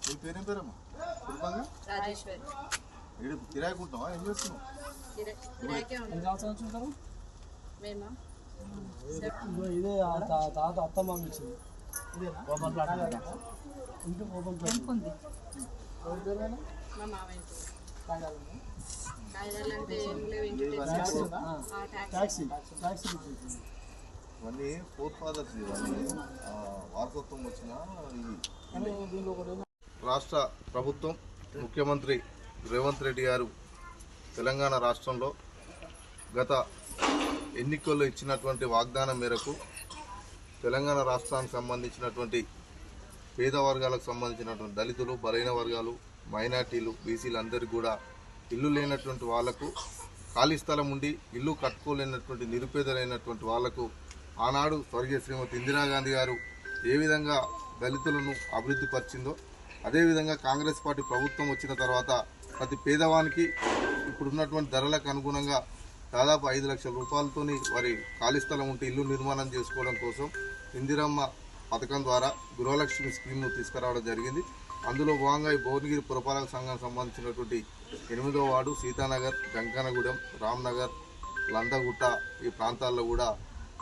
నీ పేరేం పేరమ్మా? కుటుంబంగా కిరాయికుంటావా? ఏం చేస్తున్నావు? ఇదే తాత అత్తమ్మ ఇచ్చింది. ఇంటి ఓపెన్ ఇవన్నీ ఫోర్ ఫాదర్స్, ఇవన్నీ వారసత్వం వచ్చిన ఇవి. రాష్ట్ర ప్రభుత్వం ముఖ్యమంత్రి రేవంత్ రెడ్డి గారు తెలంగాణ రాష్ట్రంలో గత ఎన్నికల్లో ఇచ్చినటువంటి వాగ్దానం మేరకు తెలంగాణ రాష్ట్రానికి సంబంధించినటువంటి పేద వర్గాలకు సంబంధించినటువంటి దళితులు, బలహీన వర్గాలు, మైనార్టీలు, బీసీలు అందరికీ కూడా ఇల్లు లేనటువంటి వాళ్లకు, ఖాళీ స్థలం ఉండి ఇల్లు కట్టుకోలేనటువంటి నిరుపేదలైనటువంటి వాళ్లకు ఆనాడు స్వర్గీయ శ్రీమతి ఇందిరాగాంధీ గారు ఏ విధంగా దళితులను అభివృద్ధి పరిచిందో అదేవిధంగా కాంగ్రెస్ పార్టీ ప్రభుత్వం వచ్చిన తర్వాత ప్రతి పేదవానికి ఇప్పుడున్నటువంటి ధరలకు అనుగుణంగా దాదాపు 5 లక్షల రూపాయలతోని వారి ఖాళీ స్థలం ఉంటే ఇల్లు నిర్మాణం చేసుకోవడం కోసం ఇందిరమ్మ పథకం ద్వారా గృహలక్ష్మి స్కీమ్ను తీసుకురావడం జరిగింది. అందులో భాగంగా ఈ భువనగిరి పురపాలక సంఘం సంబంధించినటువంటి 8వ వార్డు, సీతానగర్, వెంకన్నగూడెం, రామ్నగర్, లందగుట్ట ఈ ప్రాంతాల్లో కూడా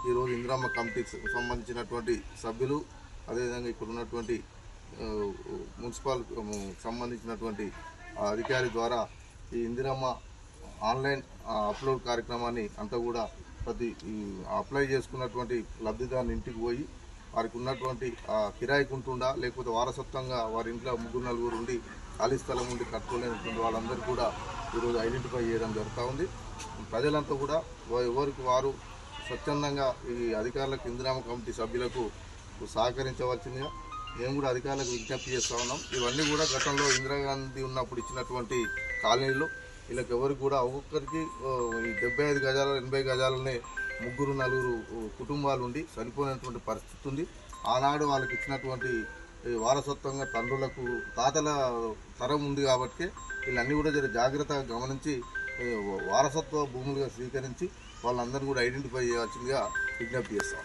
ఈరోజు ఇందిరమ్మ కమిటీకి సంబంధించినటువంటి సభ్యులు, అదేవిధంగా ఇక్కడ ఉన్నటువంటి మున్సిపల్ సంబంధించినటువంటి అధికారి ద్వారా ఈ ఇందిరమ్మ ఆన్లైన్ అప్లోడ్ కార్యక్రమాన్ని అంతా కూడా ప్రతి అప్లై చేసుకున్నటువంటి లబ్ధిదారుని ఇంటికి పోయి వారికి ఉన్నటువంటి కిరాయికుంటుండా లేకపోతే వారసత్వంగా వారి ఇంట్లో 3-4 ఉండి ఖాళీ స్థలం ఉండి కట్టుకోలేనటువంటి వాళ్ళందరూ కూడా ఈరోజు ఐడెంటిఫై చేయడం జరుగుతూ ఉంది. ప్రజలంతా కూడా ఎవరికి వారు స్వచ్ఛందంగా ఈ అధికారులకు, ఇందిరమ్మ కమిటీ సభ్యులకు సహకరించవలసిందిగా మేము కూడా అధికారులకు విజ్ఞప్తి చేస్తూ ఉన్నాం. ఇవన్నీ కూడా గతంలో ఇందిరాగాంధీ ఉన్నప్పుడు ఇచ్చినటువంటి కాలనీలు వీళ్ళకి ఎవరికి కూడా ఒక్కొక్కరికి 75 గజాల 80 గజాలనే 3-4 కుటుంబాలు ఉండి చనిపోయినటువంటి పరిస్థితి ఉంది. ఆనాడు వాళ్ళకి ఇచ్చినటువంటి వారసత్వంగా తండ్రులకు తాతల తరం ఉంది కాబట్టి వీళ్ళన్నీ కూడా జాగ్రత్తగా గమనించి వారసత్వ భూములుగా స్వీకరించి వాళ్ళందరూ కూడా ఐడెంటిఫై చేయాల్సిందిగా విజ్ఞప్తి చేస్తాం.